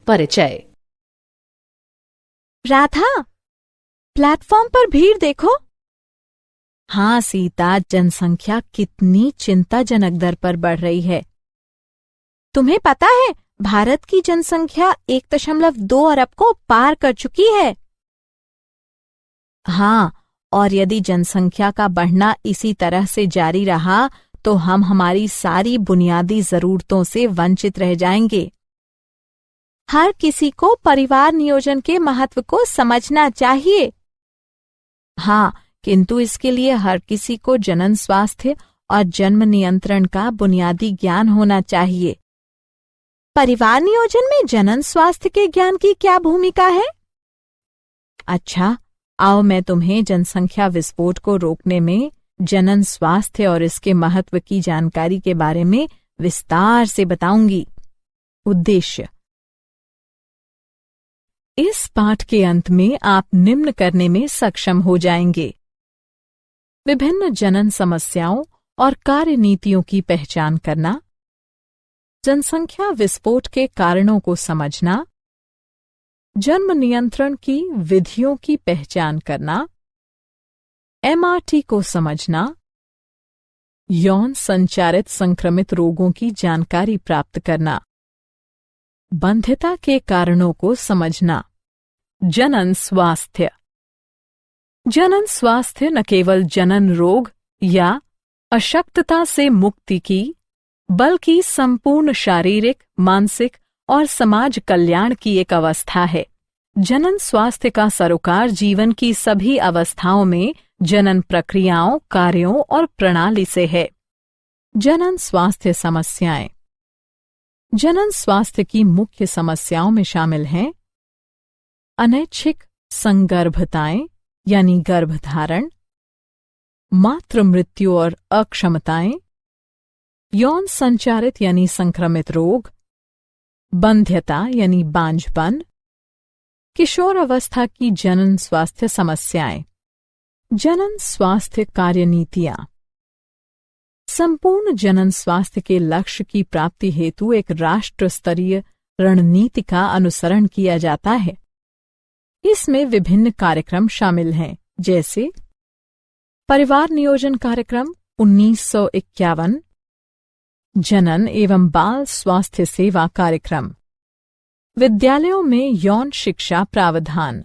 परिचय। राधा, प्लेटफॉर्म पर भीड़ देखो। हाँ सीता, जनसंख्या कितनी चिंताजनक दर पर बढ़ रही है। तुम्हें पता है, भारत की जनसंख्या 1.2 अरब को पार कर चुकी है। हाँ, और यदि जनसंख्या का बढ़ना इसी तरह से जारी रहा तो हम हमारी सारी बुनियादी जरूरतों से वंचित रह जाएंगे। हर किसी को परिवार नियोजन के महत्व को समझना चाहिए। हाँ, किंतु इसके लिए हर किसी को जनन स्वास्थ्य और जन्म नियंत्रण का बुनियादी ज्ञान होना चाहिए। परिवार नियोजन में जनन स्वास्थ्य के ज्ञान की क्या भूमिका है? अच्छा, आओ मैं तुम्हें जनसंख्या विस्फोट को रोकने में जनन स्वास्थ्य और इसके महत्व की जानकारी के बारे में विस्तार से बताऊंगी। उद्देश्य: इस पाठ के अंत में आप निम्न करने में सक्षम हो जाएंगे: विभिन्न जनन समस्याओं और कार्यनीतियों की पहचान करना, जनसंख्या विस्फोट के कारणों को समझना, जन्म नियंत्रण की विधियों की पहचान करना, एमआरटी को समझना, यौन संचारित संक्रमित रोगों की जानकारी प्राप्त करना, बंध्यता के कारणों को समझना। जनन स्वास्थ्य। जनन स्वास्थ्य न केवल जनन रोग या अशक्तता से मुक्ति की, बल्कि संपूर्ण शारीरिक, मानसिक और समाज कल्याण की एक अवस्था है। जनन स्वास्थ्य का सरोकार जीवन की सभी अवस्थाओं में जनन प्रक्रियाओं, कार्यों और प्रणाली से है। जनन स्वास्थ्य समस्याएं। जनन स्वास्थ्य की मुख्य समस्याओं में शामिल हैं अनैच्छिक संगर्भताएं यानी गर्भधारण, मातृ मृत्यु और अक्षमताएं, यौन संचारित यानी संक्रमित रोग, बंध्यता यानी बांझपन, किशोर अवस्था की जनन स्वास्थ्य समस्याएं। जनन स्वास्थ्य कार्यनीतियां। संपूर्ण जनन स्वास्थ्य के लक्ष्य की प्राप्ति हेतु एक राष्ट्र स्तरीय रणनीति का अनुसरण किया जाता है। इसमें विभिन्न कार्यक्रम शामिल हैं, जैसे परिवार नियोजन कार्यक्रम 1951, जनन एवं बाल स्वास्थ्य सेवा कार्यक्रम, विद्यालयों में यौन शिक्षा प्रावधान,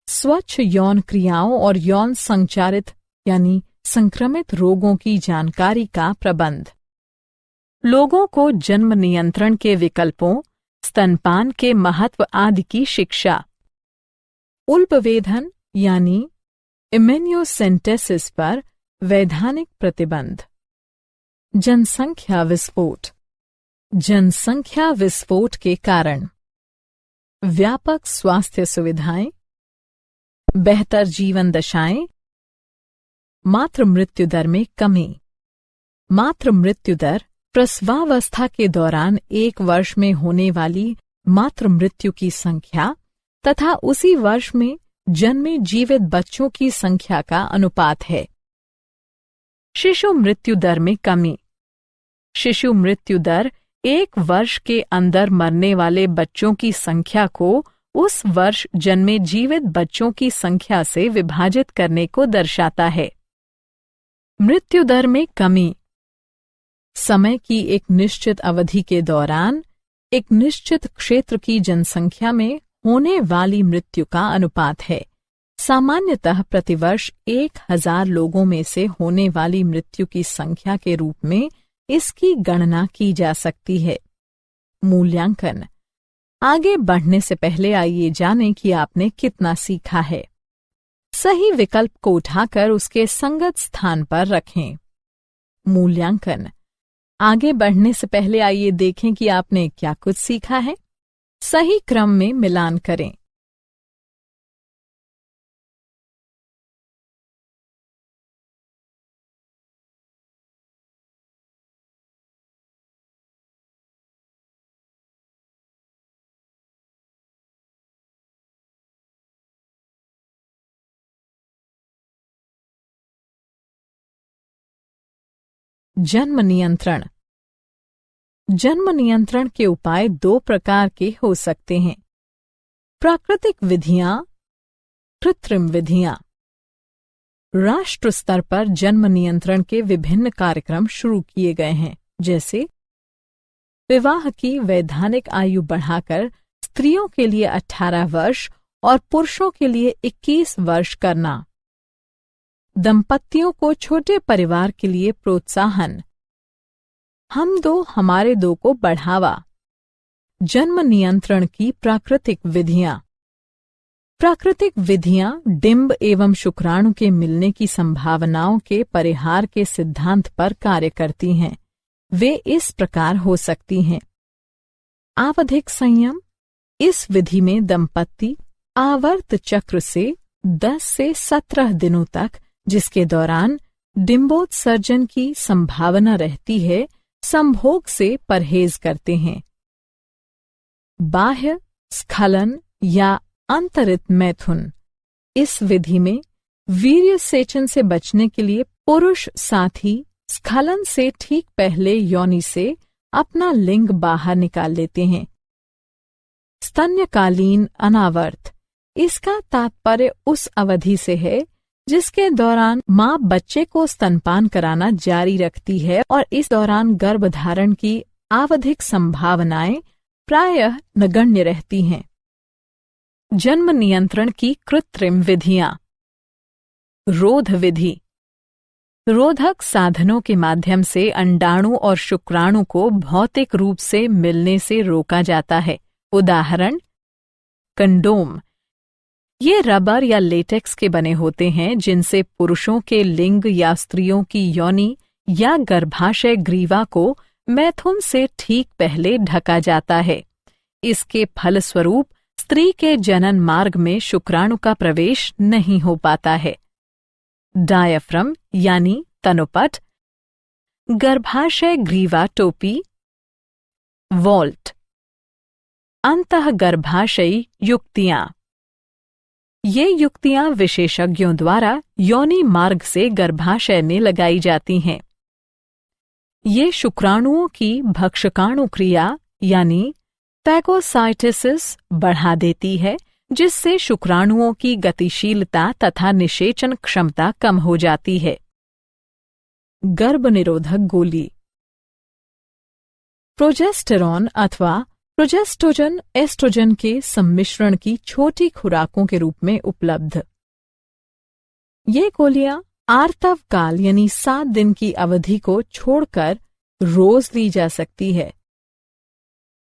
स्वच्छ यौन क्रियाओं और यौन संचारित यानी संक्रमित रोगों की जानकारी का प्रबंध, लोगों को जन्म नियंत्रण के विकल्पों, स्तनपान के महत्व आदि की शिक्षा, उल्पवेधन यानी इम्यूनोसेंटेसिस पर वैधानिक प्रतिबंध। जनसंख्या विस्फोट। जनसंख्या विस्फोट के कारण व्यापक स्वास्थ्य सुविधाएं, बेहतर जीवन दशाएं, मातृ मृत्यु दर में कमी। मातृ मृत्यु दर प्रसवावस्था के दौरान 1 वर्ष में होने वाली मातृ मृत्यु की संख्या तथा उसी वर्ष में जन्मे जीवित बच्चों की संख्या का अनुपात है। शिशु मृत्यु दर में कमी। शिशु मृत्यु दर 1 वर्ष के अंदर मरने वाले बच्चों की संख्या को उस वर्ष जन्मे जीवित बच्चों की संख्या से विभाजित करने को दर्शाता है। मृत्यु दर में कमी समय की एक निश्चित अवधि के दौरान एक निश्चित क्षेत्र की जनसंख्या में होने वाली मृत्यु का अनुपात है। सामान्यतः प्रतिवर्ष 1000 लोगों में से होने वाली मृत्यु की संख्या के रूप में इसकी गणना की जा सकती है। मूल्यांकन। आगे बढ़ने से पहले आइए जानें कि आपने कितना सीखा है। सही विकल्प को उठाकर उसके संगत स्थान पर रखें। मूल्यांकन। आगे बढ़ने से पहले आइए देखें कि आपने क्या कुछ सीखा है। सही क्रम में मिलान करें। जन्म नियंत्रण। जन्म नियंत्रण के उपाय दो प्रकार के हो सकते हैं: प्राकृतिक विधियां, कृत्रिम विधियां। राष्ट्र स्तर पर जन्म नियंत्रण के विभिन्न कार्यक्रम शुरू किए गए हैं, जैसे विवाह की वैधानिक आयु बढ़ाकर स्त्रियों के लिए 18 वर्ष और पुरुषों के लिए 21 वर्ष करना, दंपतियों को छोटे परिवार के लिए प्रोत्साहन, हम दो हमारे दो को बढ़ावा। जन्म नियंत्रण की प्राकृतिक विधियां। प्राकृतिक विधियां डिंब एवं शुक्राणु के मिलने की संभावनाओं के परिहार के सिद्धांत पर कार्य करती हैं। वे इस प्रकार हो सकती हैं: आवधिक संयम। इस विधि में दंपति आवर्त चक्र से 10 से 17 दिनों तक, जिसके दौरान डिंबोत्सर्जन की संभावना रहती है, संभोग से परहेज करते हैं। बाह्य स्खलन या अंतरित मैथुन। इस विधि में वीर्य सेचन से बचने के लिए पुरुष साथी स्खलन से ठीक पहले योनि से अपना लिंग बाहर निकाल लेते हैं। स्तन्यकालीन अनावर्त। इसका तात्पर्य उस अवधि से है जिसके दौरान मां बच्चे को स्तनपान कराना जारी रखती है और इस दौरान गर्भधारण की आवधिक संभावनाएं प्रायः नगण्य रहती हैं। जन्म नियंत्रण की कृत्रिम विधियां। रोध विधि। रोधक साधनों के माध्यम से अंडाणु और शुक्राणु को भौतिक रूप से मिलने से रोका जाता है। उदाहरण: कंडोम। ये रबर या लेटेक्स के बने होते हैं जिनसे पुरुषों के लिंग या स्त्रियों की योनि या गर्भाशय ग्रीवा को मैथुन से ठीक पहले ढका जाता है। इसके फलस्वरूप स्त्री के जनन मार्ग में शुक्राणु का प्रवेश नहीं हो पाता है। डायाफ्राम यानी तनुपट, गर्भाशय ग्रीवा टोपी, वॉल्ट। अंतःगर्भाशयी युक्तियां। ये युक्तियां विशेषज्ञों द्वारा योनि मार्ग से गर्भाशय में लगाई जाती हैं। ये शुक्राणुओं की भक्षकाणु क्रिया यानी फैगोसाइटोसिस बढ़ा देती है, जिससे शुक्राणुओं की गतिशीलता तथा निषेचन क्षमता कम हो जाती है। गर्भ निरोधक गोली। प्रोजेस्टेरॉन अथवा प्रोजेस्टोजन एस्ट्रोजन के सम्मिश्रण की छोटी खुराकों के रूप में उपलब्ध। ये गोलियां आर्तव काल यानी 7 दिन की अवधि को छोड़कर रोज ली जा सकती है।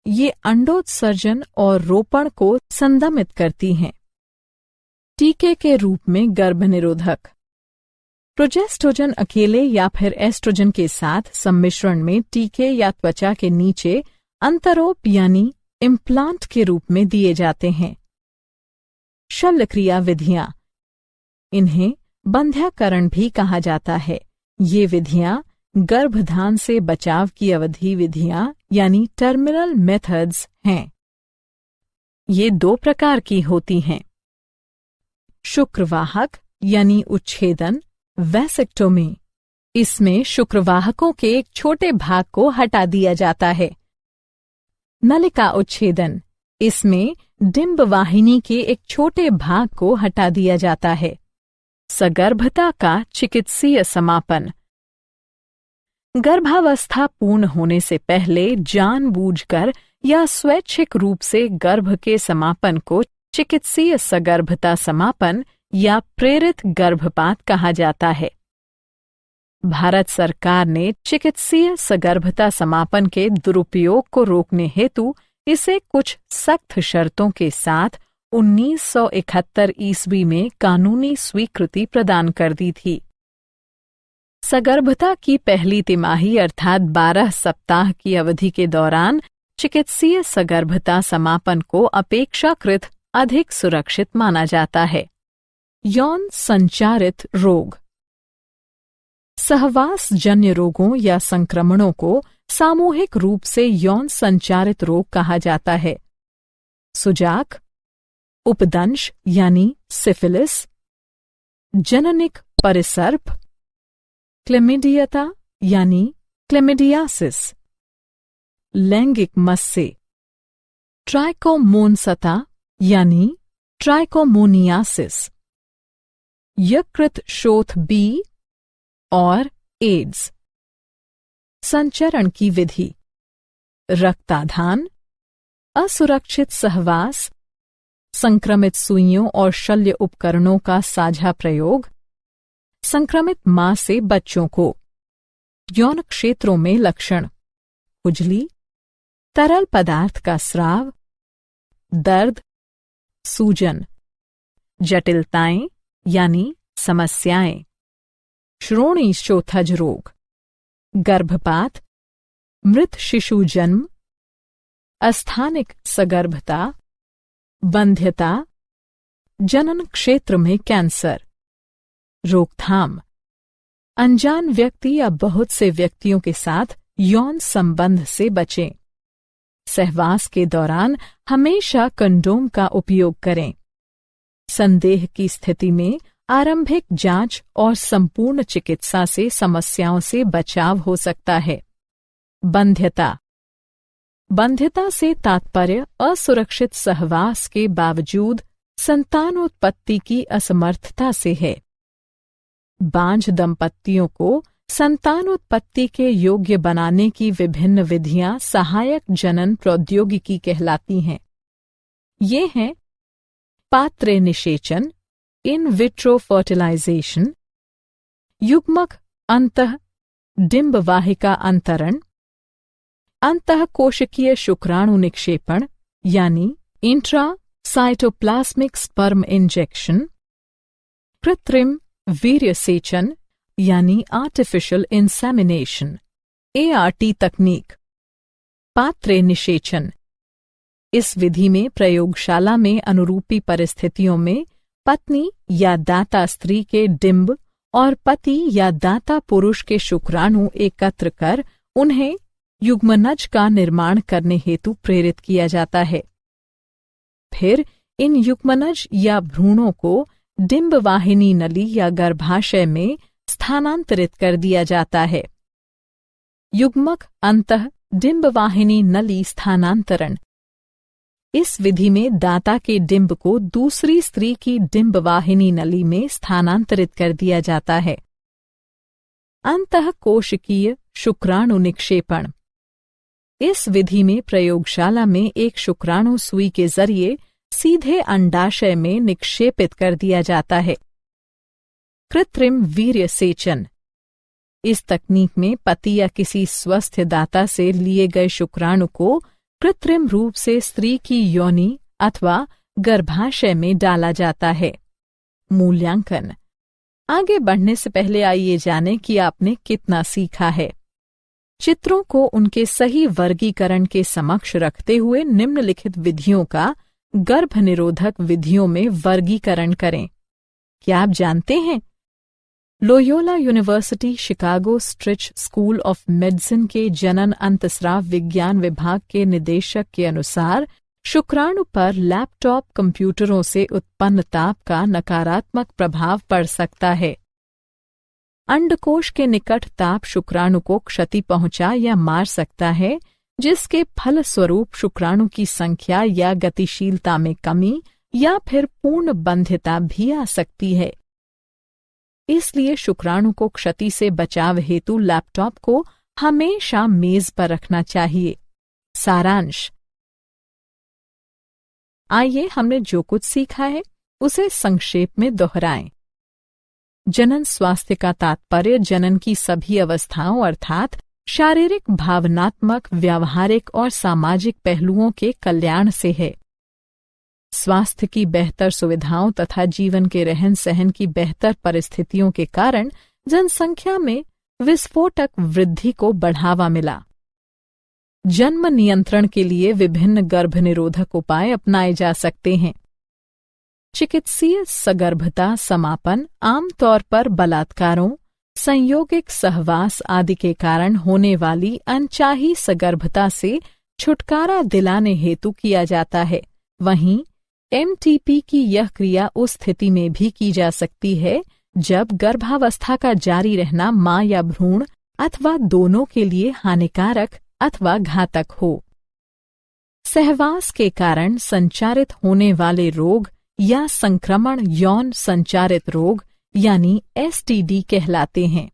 ये अंडोत्सर्जन और रोपण को संदमित करती हैं। टीके के रूप में गर्भ निरोधक। प्रोजेस्टोजन अकेले या फिर एस्ट्रोजन के साथ सम्मिश्रण में टीके या त्वचा के नीचे अंतरोप यानी इम्प्लांट के रूप में दिए जाते हैं। शल्यक्रिया विधियां। इन्हें बंध्याकरण भी कहा जाता है। ये विधियां गर्भधान से बचाव की अवधि विधियां यानी टर्मिनल मेथड्स हैं। ये 2 प्रकार की होती हैं: शुक्रवाहक यानी उच्छेदन, वैसेक्टोमी। इसमें शुक्रवाहकों के एक छोटे भाग को हटा दिया जाता है। नलिका उच्छेदन। इसमें डिंब वाहिनी के एक छोटे भाग को हटा दिया जाता है। सगर्भता का चिकित्सीय समापन। गर्भावस्था पूर्ण होने से पहले जानबूझकर या स्वैच्छिक रूप से गर्भ के समापन को चिकित्सीय सगर्भता समापन या प्रेरित गर्भपात कहा जाता है। भारत सरकार ने चिकित्सीय सगर्भता समापन के दुरुपयोग को रोकने हेतु इसे कुछ सख्त शर्तों के साथ 1971 ईस्वी में कानूनी स्वीकृति प्रदान कर दी थी। सगर्भता की पहली तिमाही अर्थात 12 सप्ताह की अवधि के दौरान चिकित्सीय सगर्भता समापन को अपेक्षाकृत अधिक सुरक्षित माना जाता है। यौन संचारित रोग। सहवास जन्य रोगों या संक्रमणों को सामूहिक रूप से यौन संचारित रोग कहा जाता है। सुजाक, उपदंश यानी सिफिलिस, जननिक परिसर्प, क्लेमिडियता यानी क्लेमिडियासिस। लैंगिक मस से। ट्राइकोमोनसता यानी ट्राइकोमोनियासिस, यकृत शोथ बी और एड्स। संचरण की विधि: रक्ताधान, असुरक्षित सहवास, संक्रमित सुइयों और शल्य उपकरणों का साझा प्रयोग, संक्रमित मां से बच्चों को। यौन क्षेत्रों में लक्षण: खुजली, तरल पदार्थ का स्राव, दर्द, सूजन। जटिलताएं यानी समस्याएं: श्रोणि शोथज रोग, गर्भपात, मृत शिशु जन्म, अस्थानिक सगर्भता, बंध्यता, जनन क्षेत्र में कैंसर। रोकथाम: अनजान व्यक्ति या बहुत से व्यक्तियों के साथ यौन संबंध से बचें। सहवास के दौरान हमेशा कंडोम का उपयोग करें। संदेह की स्थिति में आरंभिक जांच और संपूर्ण चिकित्सा से समस्याओं से बचाव हो सकता है। बंध्यता: बंध्यता से तात्पर्य असुरक्षित सहवास के बावजूद संतानोत्पत्ति की असमर्थता से है। बांझ दंपतियों को संतानोत्पत्ति के योग्य बनाने की विभिन्न विधियां सहायक जनन प्रौद्योगिकी कहलाती हैं। ये हैं पात्र निषेचन, इन विट्रो फर्टिलाइजेशन, युग्मक अंतः डिंब वाहिका अंतरण, अंतःकोशिकीय शुक्राणु निक्षेपण यानी इंट्रा साइटोप्लाज्मिक स्पर्म इंजेक्शन, कृत्रिम वीर्य सेचन यानी आर्टिफिशियल इंसेमिनेशन, ART तकनीक। पात्र निषेचन: इस विधि में प्रयोगशाला में अनुरूपी परिस्थितियों में पत्नी या दाता स्त्री के डिंब और पति या दाता पुरुष के शुक्राणु एकत्र कर उन्हें युग्मनज का निर्माण करने हेतु प्रेरित किया जाता है। फिर इन युग्मनज या भ्रूणों को डिंब वाहिनी नली या गर्भाशय में स्थानांतरित कर दिया जाता है। युग्मक अंतः डिंब वाहिनी नली स्थानांतरण: इस विधि में दाता के डिंब को दूसरी स्त्री की डिंब वाहिनी नली में स्थानांतरित कर दिया जाता है। अंतःकोशिकीय शुक्राणु निक्षेपण: इस विधि में प्रयोगशाला में एक शुक्राणु सुई के जरिए सीधे अंडाशय में निक्षेपित कर दिया जाता है। कृत्रिम वीर्य सेचन: इस तकनीक में पति या किसी स्वस्थ दाता से लिए गए शुक्राणु को कृत्रिम रूप से स्त्री की योनि अथवा गर्भाशय में डाला जाता है। मूल्यांकन: आगे बढ़ने से पहले आइए जानें कि आपने कितना सीखा है। चित्रों को उनके सही वर्गीकरण के समक्ष रखते हुए निम्नलिखित विधियों का गर्भनिरोधक विधियों में वर्गीकरण करें। क्या आप जानते हैं? Loyola university Chicago स्ट्रिच school of medicine के जनन अंतस्राव विज्ञान विभाग के निदेशक के अनुसार शुक्राणु पर लैपटॉप कंप्यूटरों से उत्पन्न ताप का नकारात्मक प्रभाव पड़ सकता है। अंडकोश के निकट ताप शुक्राणु को क्षति पहुंचा या मार सकता है, जिसके फलस्वरूप शुक्राणु की संख्या या गतिशीलता में कमी या फिर पूर्ण बंध्यता भी आ सकती है। इसलिए शुक्राणु को क्षति से बचाव हेतु लैपटॉप को हमेशा मेज पर रखना चाहिए। सारांश: आइए हमने जो कुछ सीखा है उसे संक्षेप में दोहराएं। जनन स्वास्थ्य का तात्पर्य जनन की सभी अवस्थाओं अर्थात शारीरिक, भावनात्मक, व्यावहारिक और सामाजिक पहलुओं के कल्याण से है। स्वास्थ्य की बेहतर सुविधाओं तथा जीवन के रहन सहन की बेहतर परिस्थितियों के कारण जनसंख्या में विस्फोटक वृद्धि को बढ़ावा मिला। जन्म नियंत्रण के लिए विभिन्न गर्भनिरोधक उपाय अपनाए जा सकते हैं। चिकित्सीय सगर्भता समापन आमतौर पर बलात्कारों, संयोगिक सहवास आदि के कारण होने वाली अनचाही सगर्भता से छुटकारा दिलाने हेतु किया जाता है। वहीं MTP की यह क्रिया उस स्थिति में भी की जा सकती है जब गर्भावस्था का जारी रहना मां या भ्रूण अथवा दोनों के लिए हानिकारक अथवा घातक हो। सहवास के कारण संचारित होने वाले रोग या संक्रमण यौन संचारित रोग यानी STD कहलाते हैं।